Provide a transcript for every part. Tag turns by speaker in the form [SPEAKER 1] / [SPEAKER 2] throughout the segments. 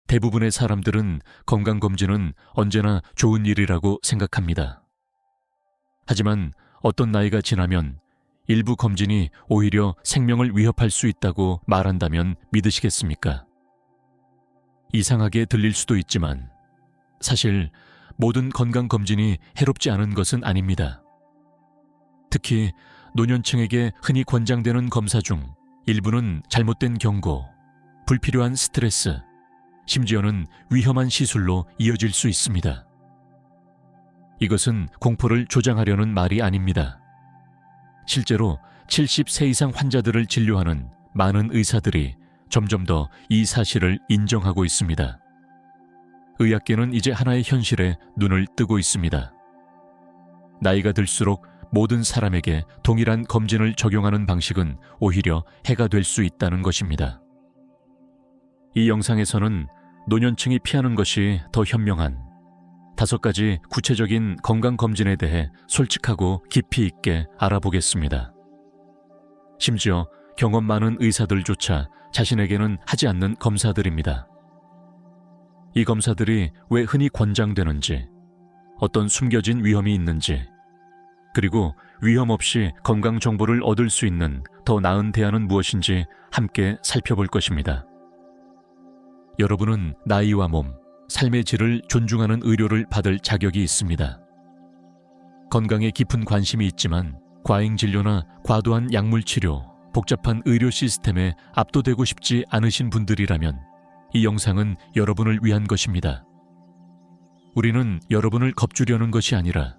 [SPEAKER 1] 대부분의 사람들은 건강검진은 언제나 좋은 일이라고 생각합니다. 하지만 어떤 나이가 지나면 일부 검진이 오히려 생명을 위협할 수 있다고 말한다면 믿으시겠습니까? 이상하게 들릴 수도 있지만 사실 모든 건강검진이 해롭지 않은 것은 아닙니다. 특히 노년층에게 흔히 권장되는 검사 중 일부는 잘못된 경고, 불필요한 스트레스, 심지어는 위험한 시술로 이어질 수 있습니다. 이것은 공포를 조장하려는 말이 아닙니다. 실제로 70세 이상 환자들을 진료하는 많은 의사들이 점점 더 이 사실을 인정하고 있습니다. 의학계는 이제 하나의 현실에 눈을 뜨고 있습니다. 나이가 들수록 모든 사람에게 동일한 검진을 적용하는 방식은 오히려 해가 될 수 있다는 것입니다. 이 영상에서는 노년층이 피하는 것이 더 현명한 5가지 구체적인 건강검진에 대해 솔직하고 깊이 있게 알아보겠습니다. 심지어 경험 많은 의사들조차 자신에게는 하지 않는 검사들입니다. 이 검사들이 왜 흔히 권장되는지, 어떤 숨겨진 위험이 있는지, 그리고 위험 없이 건강 정보를 얻을 수 있는 더 나은 대안은 무엇인지 함께 살펴볼 것입니다. 여러분은 나이와 몸, 삶의 질을 존중하는 의료를 받을 자격이 있습니다. 건강에 깊은 관심이 있지만 과잉 진료나 과도한 약물 치료, 복잡한 의료 시스템에 압도되고 싶지 않으신 분들이라면 이 영상은 여러분을 위한 것입니다. 우리는 여러분을 겁주려는 것이 아니라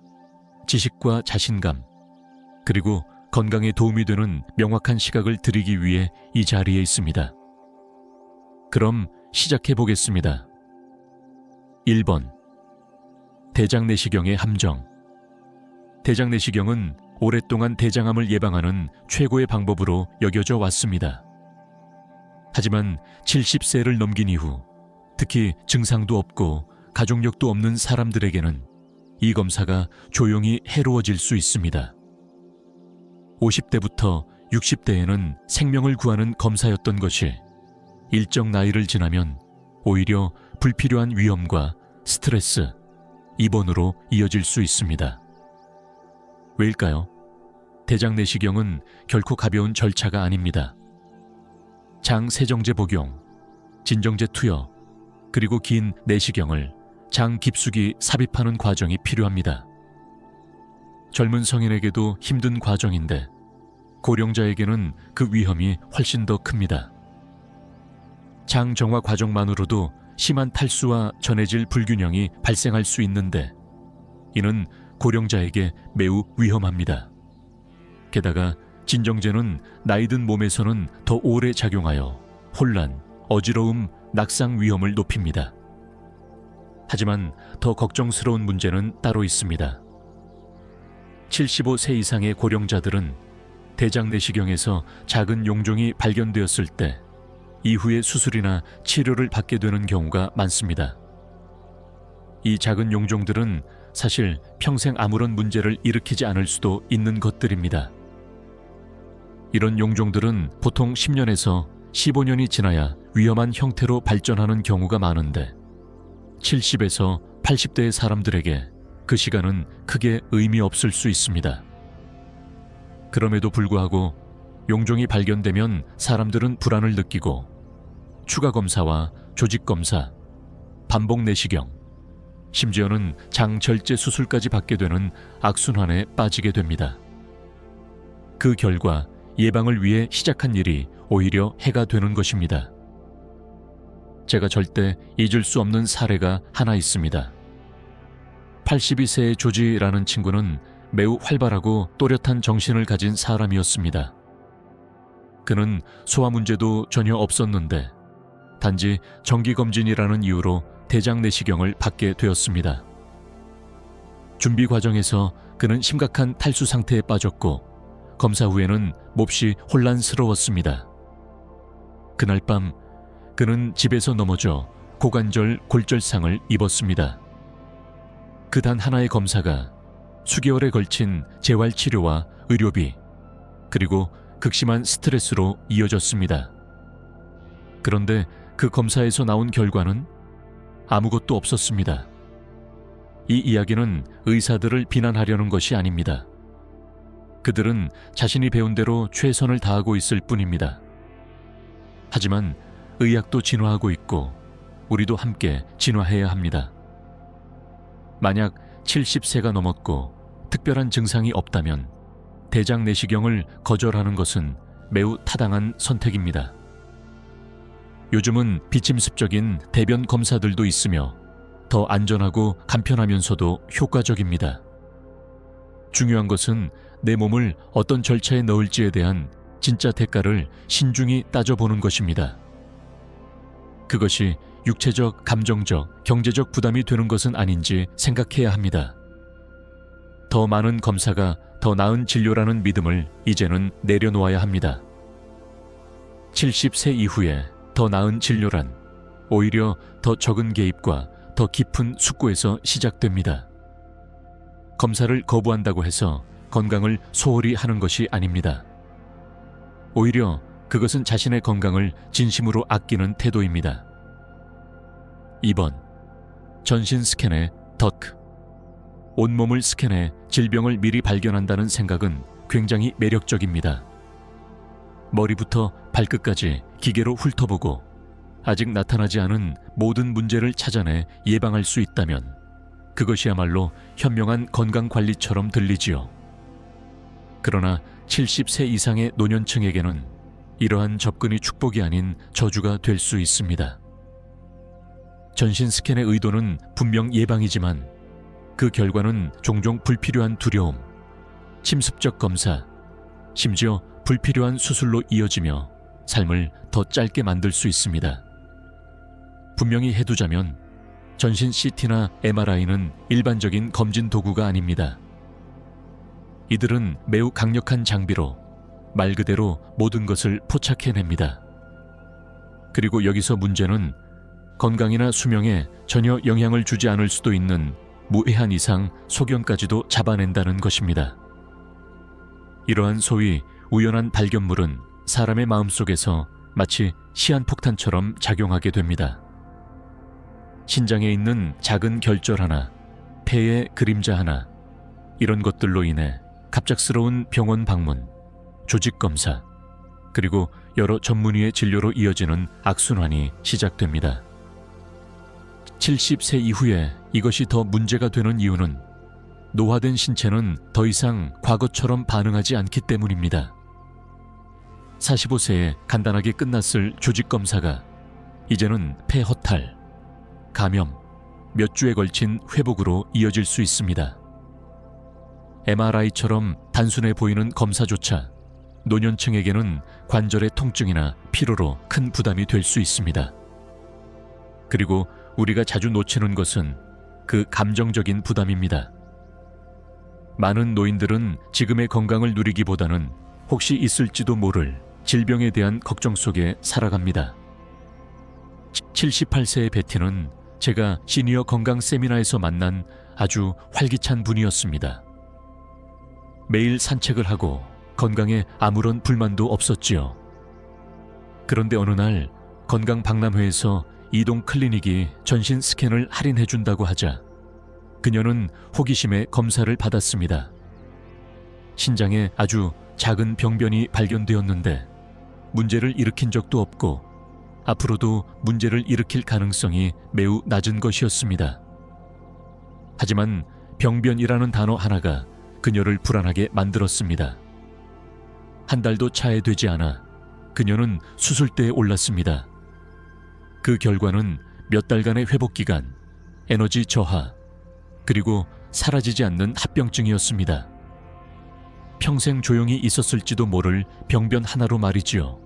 [SPEAKER 1] 지식과 자신감, 그리고 건강에 도움이 되는 명확한 시각을 드리기 위해 이 자리에 있습니다. 그럼 시작해 보겠습니다. 1번. 대장내시경의 함정. 대장내시경은 오랫동안 대장암을 예방하는 최고의 방법으로 여겨져 왔습니다. 하지만 70세를 넘긴 이후, 특히 증상도 없고 가족력도 없는 사람들에게는 이 검사가 조용히 해로워질 수 있습니다. 50대부터 60대에는 생명을 구하는 검사였던 것이 일정 나이를 지나면 오히려 불필요한 위험과 스트레스, 입원으로 이어질 수 있습니다. 왜일까요? 대장내시경은 결코 가벼운 절차가 아닙니다. 장 세정제 복용, 진정제 투여, 그리고 긴 내시경을 장 깊숙이 삽입하는 과정이 필요합니다. 젊은 성인에게도 힘든 과정인데 고령자에게는 그 위험이 훨씬 더 큽니다. 장 정화 과정만으로도 심한 탈수와 전해질 불균형이 발생할 수 있는데 이는 고령자에게 매우 위험합니다. 게다가 진정제는 나이든 몸에서는 더 오래 작용하여 혼란, 어지러움, 낙상 위험을 높입니다. 하지만 더 걱정스러운 문제는 따로 있습니다. 75세 이상의 고령자들은 대장내시경에서 작은 용종이 발견되었을 때 이후에 수술이나 치료를 받게 되는 경우가 많습니다. 이 작은 용종들은 사실 평생 아무런 문제를 일으키지 않을 수도 있는 것들입니다. 이런 용종들은 보통 10년에서 15년이 지나야 위험한 형태로 발전하는 경우가 많은데 70에서 80대의 사람들에게 그 시간은 크게 의미 없을 수 있습니다. 그럼에도 불구하고 용종이 발견되면 사람들은 불안을 느끼고 추가 검사와 조직 검사, 반복 내시경, 심지어는 장 절제 수술까지 받게 되는 악순환에 빠지게 됩니다. 그 결과 예방을 위해 시작한 일이 오히려 해가 되는 것입니다. 제가 절대 잊을 수 없는 사례가 하나 있습니다. 82세의 조지라는 친구는 매우 활발하고 또렷한 정신을 가진 사람이었습니다. 그는 소화 문제도 전혀 없었는데 단지 정기검진이라는 이유로 대장내시경을 받게 되었습니다. 준비 과정에서 그는 심각한 탈수 상태에 빠졌고 검사 후에는 몹시 혼란스러웠습니다. 그날 밤 그는 집에서 넘어져 고관절 골절상을 입었습니다. 그 단 하나의 검사가 수개월에 걸친 재활치료와 의료비, 그리고 극심한 스트레스로 이어졌습니다. 그런데 그 검사에서 나온 결과는 아무것도 없었습니다. 이 이야기는 의사들을 비난하려는 것이 아닙니다. 그들은 자신이 배운 대로 최선을 다하고 있을 뿐입니다. 하지만 의학도 진화하고 있고 우리도 함께 진화해야 합니다. 만약 70세가 넘었고 특별한 증상이 없다면 대장 내시경을 거절하는 것은 매우 타당한 선택입니다. 요즘은 비침습적인 대변 검사들도 있으며 더 안전하고 간편하면서도 효과적입니다. 중요한 것은 내 몸을 어떤 절차에 넣을지에 대한 진짜 대가를 신중히 따져보는 것입니다. 그것이 육체적, 감정적, 경제적 부담이 되는 것은 아닌지 생각해야 합니다. 더 많은 검사가 더 나은 진료라는 믿음을 이제는 내려놓아야 합니다. 70세 이후에 더 나은 진료란 오히려 더 적은 개입과 더 깊은 숙고에서 시작됩니다. 검사를 거부한다고 해서 건강을 소홀히 하는 것이 아닙니다. 오히려 그것은 자신의 건강을 진심으로 아끼는 태도입니다. 2번, 전신 스캔의 덕. 온몸을 스캔해 질병을 미리 발견한다는 생각은 굉장히 매력적입니다. 머리부터 발끝까지 기계로 훑어보고 아직 나타나지 않은 모든 문제를 찾아내 예방할 수 있다면 그것이야말로 현명한 건강관리처럼 들리지요. 그러나 70세 이상의 노년층에게는 이러한 접근이 축복이 아닌 저주가 될 수 있습니다. 전신 스캔의 의도는 분명 예방이지만 그 결과는 종종 불필요한 두려움, 침습적 검사, 심지어 불필요한 수술로 이어지며 삶을 더 짧게 만들 수 있습니다. 분명히 해두자면 전신 CT나 MRI는 일반적인 검진 도구가 아닙니다. 이들은 매우 강력한 장비로 말 그대로 모든 것을 포착해냅니다. 그리고 여기서 문제는 건강이나 수명에 전혀 영향을 주지 않을 수도 있는 무해한 이상 소견까지도 잡아낸다는 것입니다. 이러한 소위 우연한 발견물은 사람의 마음속에서 마치 시한폭탄처럼 작용하게 됩니다. 신장에 있는 작은 결절 하나, 폐의 그림자 하나, 이런 것들로 인해 갑작스러운 병원 방문, 조직검사, 그리고 여러 전문의의 진료로 이어지는 악순환이 시작됩니다. 70세 이후에 이것이 더 문제가 되는 이유는 노화된 신체는 더 이상 과거처럼 반응하지 않기 때문입니다. 45세에 간단하게 끝났을 조직검사가 이제는 폐 허탈, 감염, 몇 주에 걸친 회복으로 이어질 수 있습니다. MRI처럼 단순해 보이는 검사조차 노년층에게는 관절의 통증이나 피로로 큰 부담이 될 수 있습니다. 그리고 우리가 자주 놓치는 것은 그 감정적인 부담입니다. 많은 노인들은 지금의 건강을 누리기보다는 혹시 있을지도 모를 질병에 대한 걱정 속에 살아갑니다. 78세의 베티는 제가 시니어 건강 세미나에서 만난 아주 활기찬 분이었습니다. 매일 산책을 하고 건강에 아무런 불만도 없었지요. 그런데 어느 날 건강 박람회에서 이동 클리닉이 전신 스캔을 할인해준다고 하자 그녀는 호기심에 검사를 받았습니다. 신장에 아주 작은 병변이 발견되었는데 문제를 일으킨 적도 없고 앞으로도 문제를 일으킬 가능성이 매우 낮은 것이었습니다. 하지만 병변이라는 단어 하나가 그녀를 불안하게 만들었습니다. 한 달도 차에 되지 않아 그녀는 수술대에 올랐습니다. 그 결과는 몇 달간의 회복기간, 에너지 저하, 그리고 사라지지 않는 합병증이었습니다. 평생 조용히 있었을지도 모를 병변 하나로 말이지요.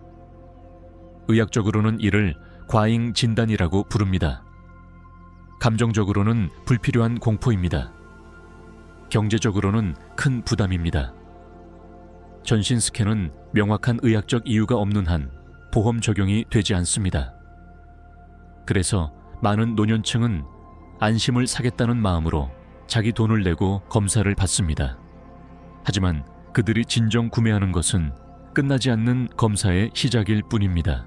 [SPEAKER 1] 의학적으로는 이를 과잉 진단이라고 부릅니다. 감정적으로는 불필요한 공포입니다. 경제적으로는 큰 부담입니다. 전신 스캔은 명확한 의학적 이유가 없는 한 보험 적용이 되지 않습니다. 그래서 많은 노년층은 안심을 사겠다는 마음으로 자기 돈을 내고 검사를 받습니다. 하지만 그들이 진정 구매하는 것은 끝나지 않는 검사의 시작일 뿐입니다.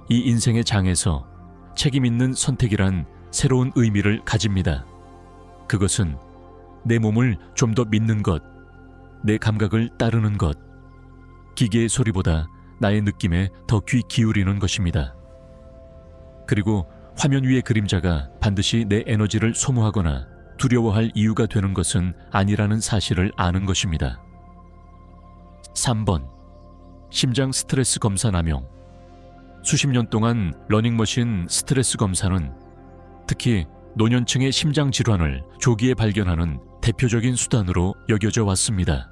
[SPEAKER 1] 이 인생의 장에서 책임 있는 선택이란 새로운 의미를 가집니다. 그것은 내 몸을 좀 더 믿는 것, 내 감각을 따르는 것, 기계의 소리보다 나의 느낌에 더 귀 기울이는 것입니다. 그리고 화면 위의 그림자가 반드시 내 에너지를 소모하거나 두려워할 이유가 되는 것은 아니라는 사실을 아는 것입니다. 3번. 심장 스트레스 검사 남용. 수십 년 동안 러닝머신 스트레스 검사는 특히 노년층의 심장 질환을 조기에 발견하는 대표적인 수단으로 여겨져 왔습니다.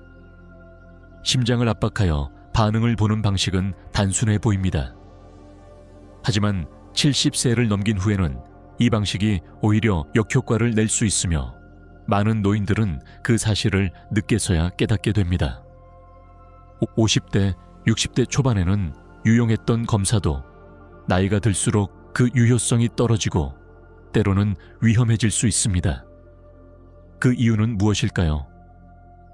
[SPEAKER 1] 심장을 압박하여 반응을 보는 방식은 단순해 보입니다. 하지만 70세를 넘긴 후에는 이 방식이 오히려 역효과를 낼 수 있으며 많은 노인들은 그 사실을 늦게서야 깨닫게 됩니다. 50대, 60대 초반에는 유용했던 검사도 나이가 들수록 그 유효성이 떨어지고 때로는 위험해질 수 있습니다. 그 이유는 무엇일까요?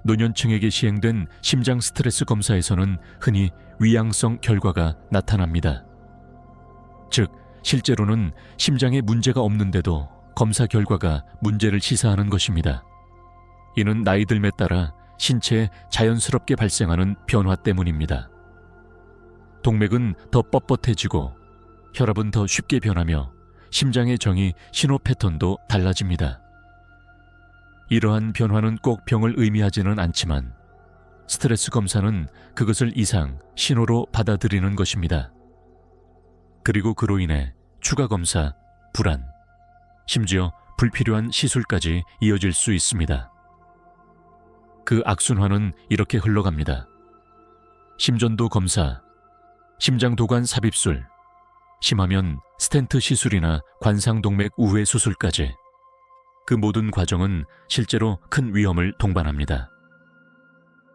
[SPEAKER 1] 노년층에게 시행된 심장 스트레스 검사에서는 흔히 위양성 결과가 나타납니다. 즉, 실제로는 심장에 문제가 없는데도 검사 결과가 문제를 시사하는 것입니다. 이는 나이 들에 따라 신체에 자연스럽게 발생하는 변화 때문입니다. 동맥은 더 뻣뻣해지고 혈압은 더 쉽게 변하며 심장의 정의 신호 패턴도 달라집니다. 이러한 변화는 꼭 병을 의미하지는 않지만 스트레스 검사는 그것을 이상 신호로 받아들이는 것입니다. 그리고 그로 인해 추가 검사, 불안, 심지어 불필요한 시술까지 이어질 수 있습니다. 그 악순환은 이렇게 흘러갑니다. 심전도 검사, 심장도관 삽입술, 심하면 스텐트 시술이나 관상동맥 우회 수술까지 그 모든 과정은 실제로 큰 위험을 동반합니다.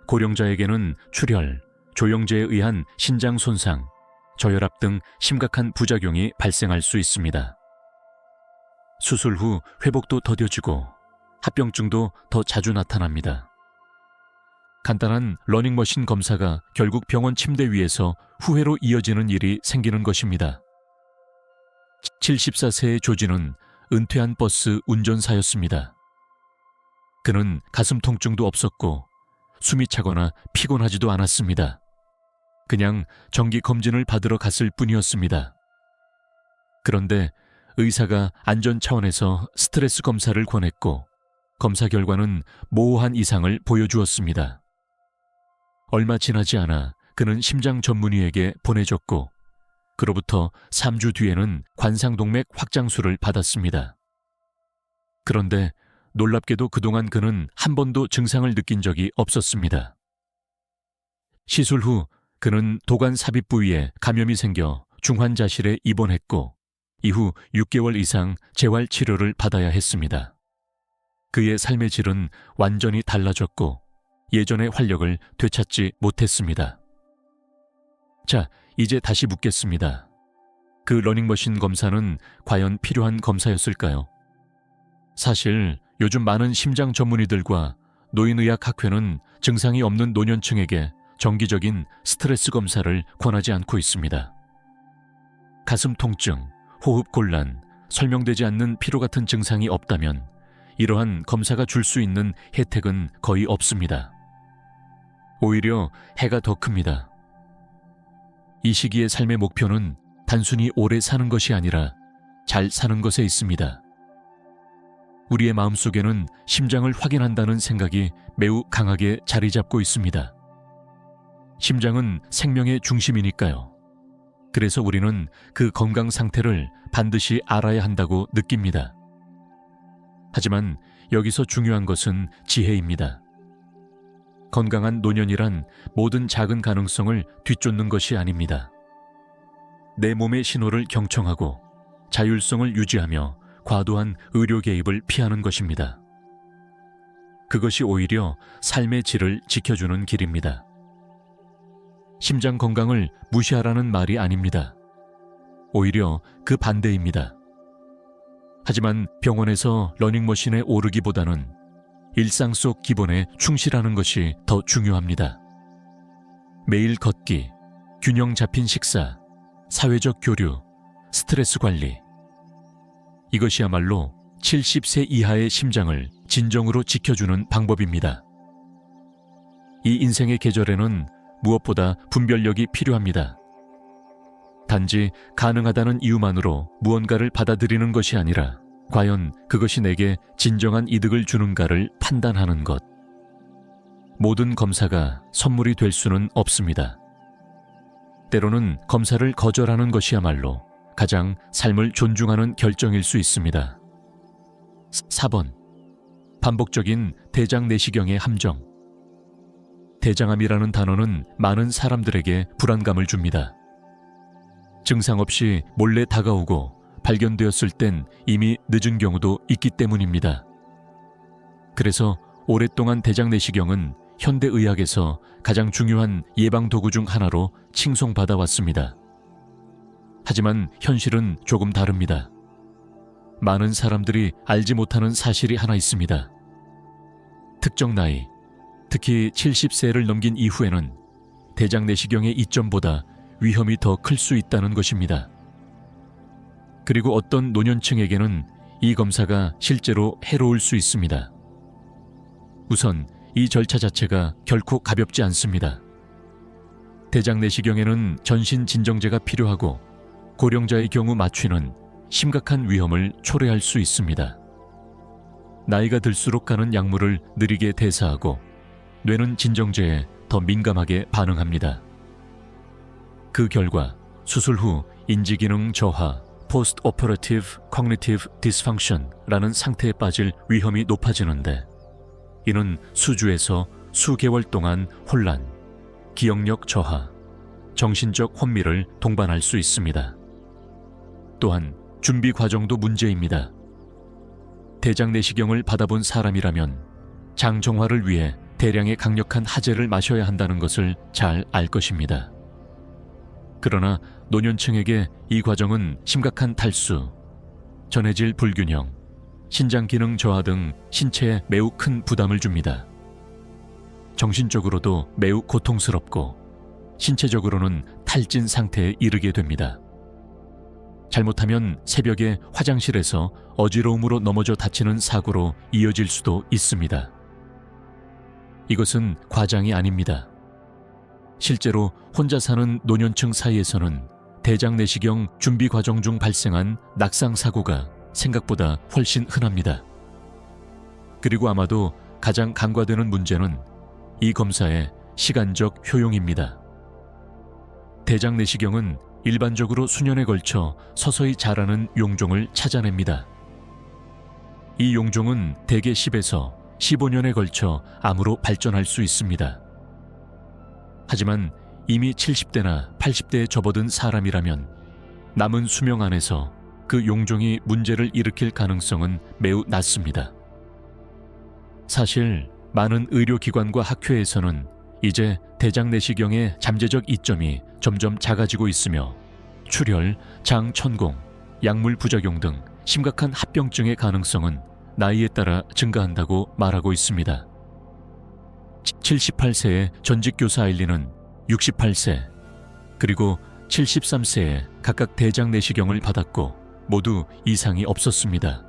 [SPEAKER 1] 고령자에게는 출혈, 조영제에 의한 신장 손상, 저혈압 등 심각한 부작용이 발생할 수 있습니다. 수술 후 회복도 더뎌지고 합병증도 더 자주 나타납니다. 간단한 러닝머신 검사가 결국 병원 침대 위에서 후회로 이어지는 일이 생기는 것입니다. 74세의 조지는 은퇴한 버스 운전사였습니다. 그는 가슴 통증도 없었고 숨이 차거나 피곤하지도 않았습니다. 그냥 정기 검진을 받으러 갔을 뿐이었습니다. 그런데 의사가 안전 차원에서 스트레스 검사를 권했고 검사 결과는 모호한 이상을 보여주었습니다. 얼마 지나지 않아 그는 심장 전문의에게 보내졌고 그로부터 3주 뒤에는 관상동맥 확장술을 받았습니다. 그런데 놀랍게도 그동안 그는 한 번도 증상을 느낀 적이 없었습니다. 시술 후 그는 도관 삽입 부위에 감염이 생겨 중환자실에 입원했고 이후 6개월 이상 재활 치료를 받아야 했습니다. 그의 삶의 질은 완전히 달라졌고 예전의 활력을 되찾지 못했습니다. 자, 이제 다시 묻겠습니다. 그 러닝머신 검사는 과연 필요한 검사였을까요? 사실 요즘 많은 심장 전문의들과 노인의학학회는 증상이 없는 노년층에게 정기적인 스트레스 검사를 권하지 않고 있습니다. 가슴 통증, 호흡 곤란, 설명되지 않는 피로 같은 증상이 없다면 이러한 검사가 줄 수 있는 혜택은 거의 없습니다. 오히려 해가 더 큽니다. 이 시기의 삶의 목표는 단순히 오래 사는 것이 아니라 잘 사는 것에 있습니다. 우리의 마음속에는 심장을 확인한다는 생각이 매우 강하게 자리 잡고 있습니다. 심장은 생명의 중심이니까요. 그래서 우리는 그 건강 상태를 반드시 알아야 한다고 느낍니다. 하지만 여기서 중요한 것은 지혜입니다. 건강한 노년이란 모든 작은 가능성을 뒤쫓는 것이 아닙니다. 내 몸의 신호를 경청하고 자율성을 유지하며 과도한 의료 개입을 피하는 것입니다. 그것이 오히려 삶의 질을 지켜주는 길입니다. 심장 건강을 무시하라는 말이 아닙니다. 오히려 그 반대입니다. 하지만 병원에서 러닝머신에 오르기보다는 일상 속 기본에 충실하는 것이 더 중요합니다. 매일 걷기, 균형 잡힌 식사, 사회적 교류, 스트레스 관리, 이것이야말로 70세 이하의 심장을 진정으로 지켜주는 방법입니다. 이 인생의 계절에는 무엇보다 분별력이 필요합니다. 단지 가능하다는 이유만으로 무언가를 받아들이는 것이 아니라 과연 그것이 내게 진정한 이득을 주는가를 판단하는 것. 모든 검사가 선물이 될 수는 없습니다. 때로는 검사를 거절하는 것이야말로 가장 삶을 존중하는 결정일 수 있습니다. 4번. 반복적인 대장 내시경의 함정. 대장암이라는 단어는 많은 사람들에게 불안감을 줍니다. 증상 없이 몰래 다가오고 발견되었을 땐 이미 늦은 경우도 있기 때문입니다. 그래서 오랫동안 대장 내시경은 현대의학에서 가장 중요한 예방도구 중 하나로 칭송받아 왔습니다. 하지만 현실은 조금 다릅니다. 많은 사람들이 알지 못하는 사실이 하나 있습니다. 특정 나이, 특히 70세를 넘긴 이후에는 대장 내시경의 이점보다 위험이 더 클 수 있다는 것입니다. 그리고 어떤 노년층에게는 이 검사가 실제로 해로울 수 있습니다. 우선 이 절차 자체가 결코 가볍지 않습니다. 대장 내시경에는 전신 진정제가 필요하고 고령자의 경우 마취는 심각한 위험을 초래할 수 있습니다. 나이가 들수록 가는 약물을 느리게 대사하고 뇌는 진정제에 더 민감하게 반응합니다. 그 결과 수술 후 인지기능 저하, Post-Operative Cognitive Dysfunction라는 상태에 빠질 위험이 높아지는데 이는 수주에서 수개월 동안 혼란, 기억력 저하, 정신적 혼미를 동반할 수 있습니다. 또한 준비 과정도 문제입니다. 대장 내시경을 받아본 사람이라면 장 정화를 위해 대량의 강력한 하제를 마셔야 한다는 것을 잘 알 것입니다. 그러나 노년층에게 이 과정은 심각한 탈수, 전해질 불균형, 신장 기능 저하 등 신체에 매우 큰 부담을 줍니다. 정신적으로도 매우 고통스럽고 신체적으로는 탈진 상태에 이르게 됩니다. 잘못하면 새벽에 화장실에서 어지러움으로 넘어져 다치는 사고로 이어질 수도 있습니다. 이것은 과장이 아닙니다. 실제로 혼자 사는 노년층 사이에서는 대장 내시경 준비 과정 중 발생한 낙상 사고가 생각보다 훨씬 흔합니다. 그리고 아마도 가장 간과되는 문제는 이 검사의 시간적 효용입니다. 대장 내시경은 일반적으로 수년에 걸쳐 서서히 자라는 용종을 찾아냅니다. 이 용종은 대개 10에서 15년에 걸쳐 암으로 발전할 수 있습니다. 하지만 이미 70대나 80대에 접어든 사람이라면 남은 수명 안에서 그 용종이 문제를 일으킬 가능성은 매우 낮습니다. 사실 많은 의료기관과 학회에서는 이제 대장 내시경의 잠재적 이점이 점점 작아지고 있으며 출혈, 장 천공, 약물 부작용 등 심각한 합병증의 가능성은 나이에 따라 증가한다고 말하고 있습니다. 78세의 전직 교사 아일린은 68세, 그리고 73세에 각각 대장 내시경을 받았고 모두 이상이 없었습니다.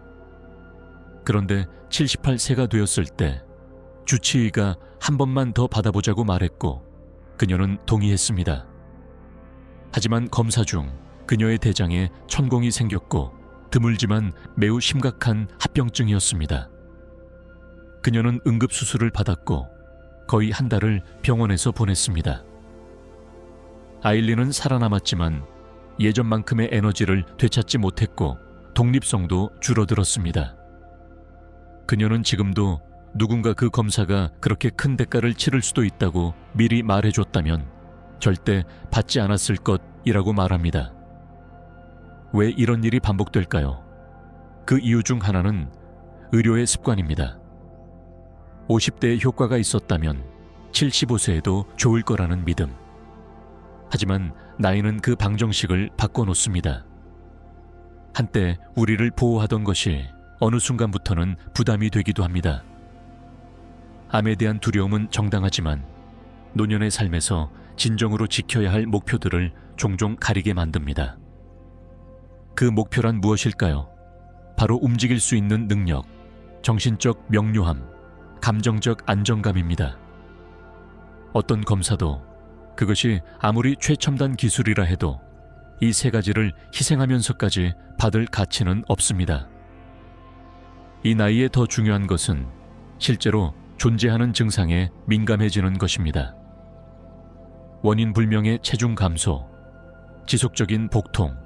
[SPEAKER 1] 그런데 78세가 되었을 때 주치의가 한 번만 더 받아보자고 말했고 그녀는 동의했습니다. 하지만 검사 중 그녀의 대장에 천공이 생겼고 드물지만 매우 심각한 합병증이었습니다. 그녀는 응급수술을 받았고 거의 한 달을 병원에서 보냈습니다. 아일린은 살아남았지만 예전만큼의 에너지를 되찾지 못했고 독립성도 줄어들었습니다. 그녀는 지금도 누군가 그 검사가 그렇게 큰 대가를 치를 수도 있다고 미리 말해줬다면 절대 받지 않았을 것이라고 말합니다. 왜 이런 일이 반복될까요? 그 이유 중 하나는 의료의 습관입니다. 50대에 효과가 있었다면 75세에도 좋을 거라는 믿음. 하지만 나이는 그 방정식을 바꿔놓습니다. 한때 우리를 보호하던 것이 어느 순간부터는 부담이 되기도 합니다. 암에 대한 두려움은 정당하지만 노년의 삶에서 진정으로 지켜야 할 목표들을 종종 가리게 만듭니다. 그 목표란 무엇일까요? 바로 움직일 수 있는 능력, 정신적 명료함, 감정적 안정감입니다. 어떤 검사도 그것이 아무리 최첨단 기술이라 해도 이 세 가지를 희생하면서까지 받을 가치는 없습니다. 이 나이에 더 중요한 것은 실제로 존재하는 증상에 민감해지는 것입니다. 원인 불명의 체중 감소, 지속적인 복통,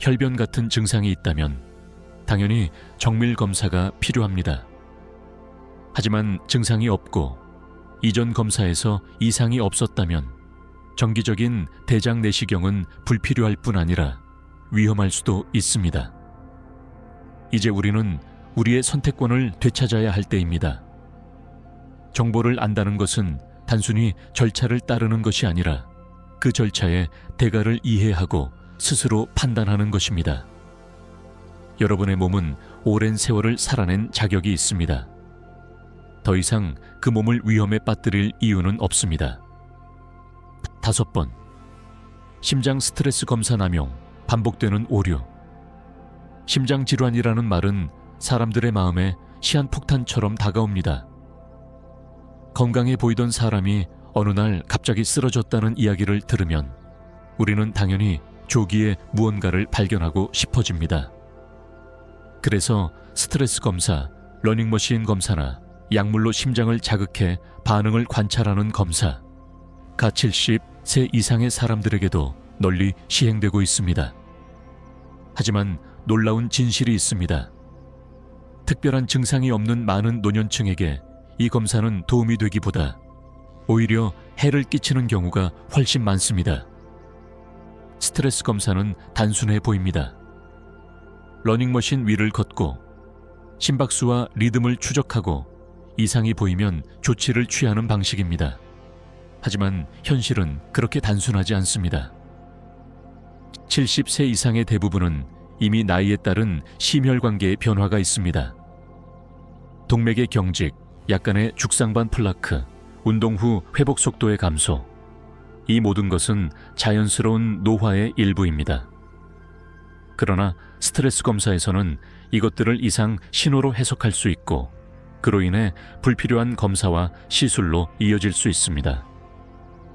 [SPEAKER 1] 혈변 같은 증상이 있다면 당연히 정밀 검사가 필요합니다. 하지만 증상이 없고 이전 검사에서 이상이 없었다면 정기적인 대장 내시경은 불필요할 뿐 아니라 위험할 수도 있습니다. 이제 우리는 우리의 선택권을 되찾아야 할 때입니다. 정보를 안다는 것은 단순히 절차를 따르는 것이 아니라 그 절차의 대가를 이해하고 스스로 판단하는 것입니다. 여러분의 몸은 오랜 세월을 살아낸 자격이 있습니다. 더 이상 그 몸을 위험에 빠뜨릴 이유는 없습니다. 5번, 심장 스트레스 검사 남용, 반복되는 오류. 심장 질환이라는 말은 사람들의 마음에 시한폭탄처럼 다가옵니다. 건강해 보이던 사람이 어느 날 갑자기 쓰러졌다는 이야기를 들으면 우리는 당연히 조기에 무언가를 발견하고 싶어집니다. 그래서 스트레스 검사, 러닝머신 검사나 약물로 심장을 자극해 반응을 관찰하는 검사, 가 70세 이상의 사람들에게도 널리 시행되고 있습니다. 하지만 놀라운 진실이 있습니다. 특별한 증상이 없는 많은 노년층에게 이 검사는 도움이 되기보다 오히려 해를 끼치는 경우가 훨씬 많습니다. 스트레스 검사는 단순해 보입니다. 러닝머신 위를 걷고 심박수와 리듬을 추적하고 이상이 보이면 조치를 취하는 방식입니다. 하지만 현실은 그렇게 단순하지 않습니다. 70세 이상의 대부분은 이미 나이에 따른 심혈관계의 변화가 있습니다. 동맥의 경직, 약간의 죽상반 플라크, 운동 후 회복 속도의 감소. 이 모든 것은 자연스러운 노화의 일부입니다. 그러나 스트레스 검사에서는 이것들을 이상 신호로 해석할 수 있고 그로 인해 불필요한 검사와 시술로 이어질 수 있습니다.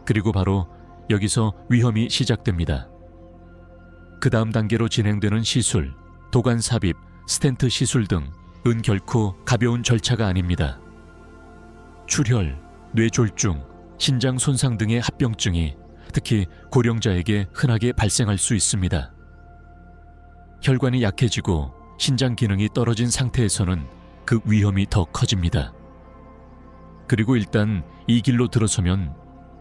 [SPEAKER 1] 그리고 바로 여기서 위험이 시작됩니다. 그 다음 단계로 진행되는 시술, 도관 삽입, 스텐트 시술 등은 결코 가벼운 절차가 아닙니다. 출혈, 뇌졸중, 신장 손상 등의 합병증이 특히 고령자에게 흔하게 발생할 수 있습니다. 혈관이 약해지고 신장 기능이 떨어진 상태에서는 그 위험이 더 커집니다. 그리고 일단 이 길로 들어서면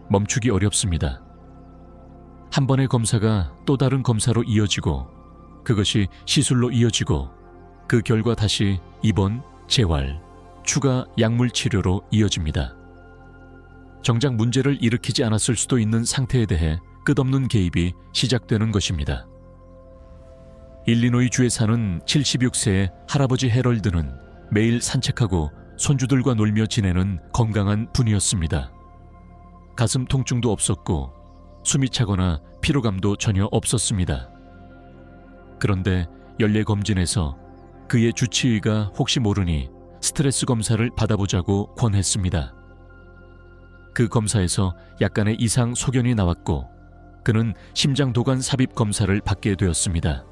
[SPEAKER 1] 멈추기 어렵습니다. 한 번의 검사가 또 다른 검사로 이어지고 그것이 시술로 이어지고 그 결과 다시 입원, 재활, 추가 약물 치료로 이어집니다. 정작 문제를 일으키지 않았을 수도 있는 상태에 대해 끝없는 개입이 시작되는 것입니다. 일리노이주에 사는 76세의 할아버지 해럴드는 매일 산책하고 손주들과 놀며 지내는 건강한 분이었습니다. 가슴 통증도 없었고 숨이 차거나 피로감도 전혀 없었습니다. 그런데 연례 검진에서 그의 주치의가 혹시 모르니 스트레스 검사를 받아보자고 권했습니다. 그 검사에서 약간의 이상 소견이 나왔고 그는 심장도관 삽입 검사를 받게 되었습니다.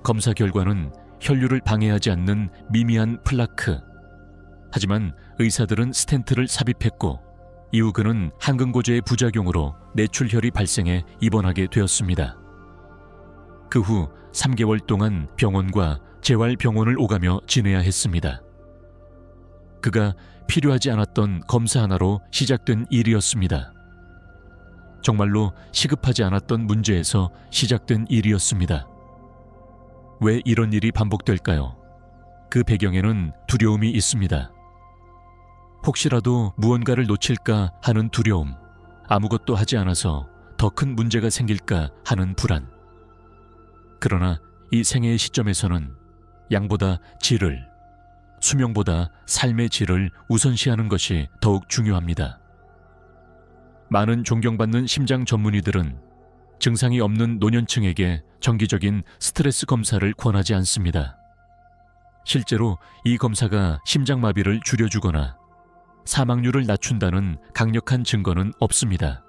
[SPEAKER 1] 검사 결과는 혈류를 방해하지 않는 미미한 플라크. 하지만 의사들은 스텐트를 삽입했고 이후 그는 항근고제의 부작용으로 뇌출혈이 발생해 입원하게 되었습니다. 그 후 3개월 동안 병원과 재활병원을 오가며 지내야 했습니다. 그가 필요하지 않았던 검사 하나로 시작된 일이었습니다. 정말로 시급하지 않았던 문제에서 시작된 일이었습니다. 왜 이런 일이 반복될까요? 그 배경에는 두려움이 있습니다. 혹시라도 무언가를 놓칠까 하는 두려움, 아무것도 하지 않아서 더 큰 문제가 생길까 하는 불안. 그러나 이 생애의 시점에서는 양보다 질을, 수명보다 삶의 질을 우선시하는 것이 더욱 중요합니다. 많은 존경받는 심장 전문의들은 증상이 없는 노년층에게 정기적인 스트레스 검사를 권하지 않습니다. 실제로 이 검사가 심장마비를 줄여주거나 사망률을 낮춘다는 강력한 증거는 없습니다.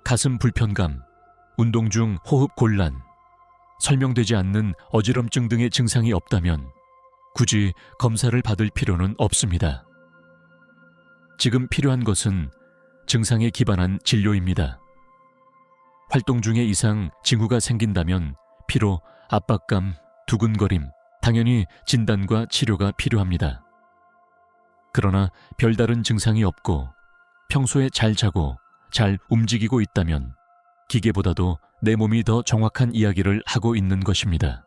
[SPEAKER 1] 가슴 불편감, 운동 중 호흡 곤란, 설명되지 않는 어지럼증 등의 증상이 없다면 굳이 검사를 받을 필요는 없습니다. 지금 필요한 것은 증상에 기반한 진료입니다. 활동 중에 이상 징후가 생긴다면 피로, 압박감, 두근거림, 당연히 진단과 치료가 필요합니다. 그러나 별다른 증상이 없고 평소에 잘 자고 잘 움직이고 있다면 기계보다도 내 몸이 더 정확한 이야기를 하고 있는 것입니다.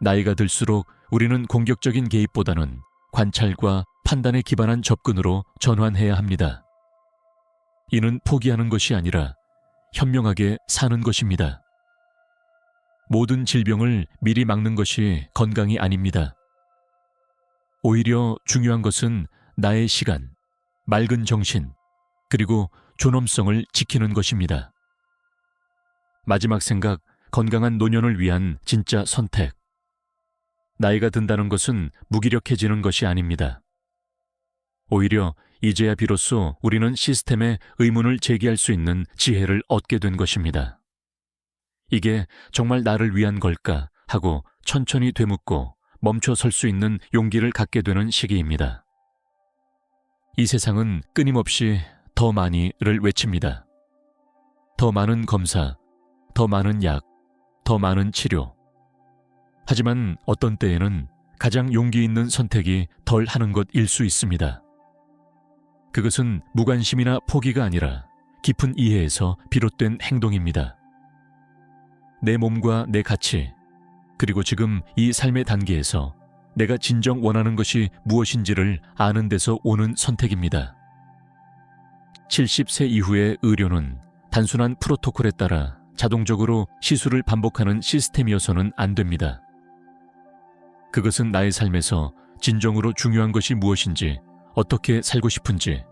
[SPEAKER 1] 나이가 들수록 우리는 공격적인 개입보다는 관찰과 판단에 기반한 접근으로 전환해야 합니다. 이는 포기하는 것이 아니라 현명하게 사는 것입니다. 모든 질병을 미리 막는 것이 건강이 아닙니다. 오히려 중요한 것은 나의 시간, 맑은 정신, 그리고 존엄성을 지키는 것입니다. 마지막 생각, 건강한 노년을 위한 진짜 선택. 나이가 든다는 것은 무기력해지는 것이 아닙니다. 오히려 이제야 비로소 우리는 시스템에 의문을 제기할 수 있는 지혜를 얻게 된 것입니다. 이게 정말 나를 위한 걸까 하고 천천히 되묻고 멈춰 설 수 있는 용기를 갖게 되는 시기입니다. 이 세상은 끊임없이 더 많이를 외칩니다. 더 많은 검사, 더 많은 약, 더 많은 치료. 하지만 어떤 때에는 가장 용기 있는 선택이 덜 하는 것일 수 있습니다. 그것은 무관심이나 포기가 아니라 깊은 이해에서 비롯된 행동입니다. 내 몸과 내 가치, 그리고 지금 이 삶의 단계에서 내가 진정 원하는 것이 무엇인지를 아는 데서 오는 선택입니다. 70세 이후의 의료는 단순한 프로토콜에 따라 자동적으로 시술을 반복하는 시스템이어서는 안 됩니다. 그것은 나의 삶에서 진정으로 중요한 것이 무엇인지, 어떻게 살고 싶은지,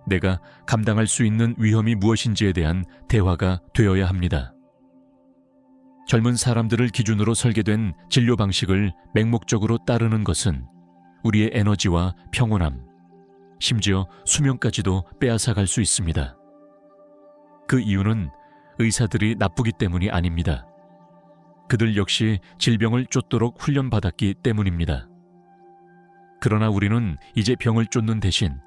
[SPEAKER 1] 내가 감당할 수 있는 위험이 무엇인지에 대한 대화가 되어야 합니다. 젊은 사람들을 기준으로 설계된 진료 방식을 맹목적으로 따르는 것은 우리의 에너지와 평온함, 심지어 수명까지도 빼앗아 갈 수 있습니다. 그 이유는 의사들이 나쁘기 때문이 아닙니다. 그들 역시 질병을 쫓도록 훈련받았기 때문입니다. 그러나 우리는 이제 병을 쫓는 대신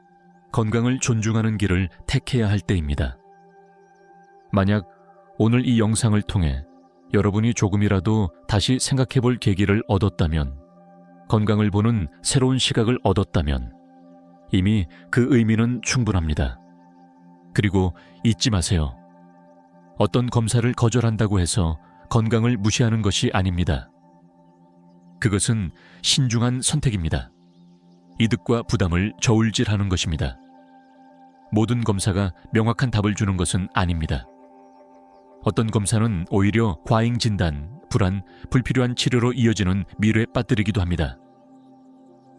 [SPEAKER 1] 건강을 존중하는 길을 택해야 할 때입니다. 만약 오늘 이 영상을 통해 여러분이 조금이라도 다시 생각해 볼 계기를 얻었다면, 건강을 보는 새로운 시각을 얻었다면 이미 그 의미는 충분합니다. 그리고 잊지 마세요. 어떤 검사를 거절한다고 해서 건강을 무시하는 것이 아닙니다. 그것은 신중한 선택입니다. 이득과 부담을 저울질하는 것입니다. 모든 검사가 명확한 답을 주는 것은 아닙니다. 어떤 검사는 오히려 과잉 진단, 불안, 불필요한 치료로 이어지는 미래에 빠뜨리기도 합니다.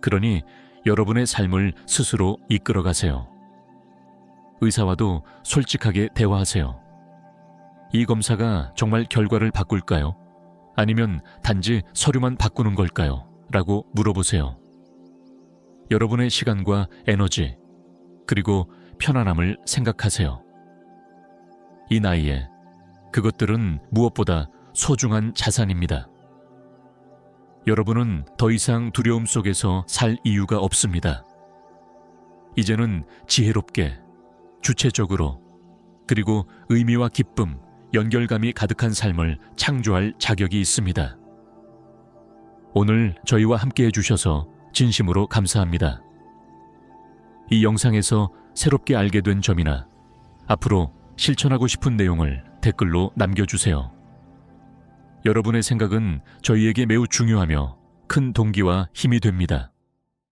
[SPEAKER 1] 그러니 여러분의 삶을 스스로 이끌어 가세요. 의사와도 솔직하게 대화하세요. 이 검사가 정말 결과를 바꿀까요? 아니면 단지 서류만 바꾸는 걸까요? 라고 물어보세요. 여러분의 시간과 에너지, 그리고 편안함을 생각하세요. 이 나이에 그것들은 무엇보다 소중한 자산입니다. 여러분은 더 이상 두려움 속에서 살 이유가 없습니다. 이제는 지혜롭게, 주체적으로, 그리고 의미와 기쁨, 연결감이 가득한 삶을 창조할 자격이 있습니다. 오늘 저희와 함께 해주셔서 진심으로 감사합니다. 이 영상에서 새롭게 알게 된 점이나 앞으로 실천하고 싶은 내용을 댓글로 남겨주세요. 여러분의 생각은 저희에게 매우 중요하며 큰 동기와 힘이 됩니다.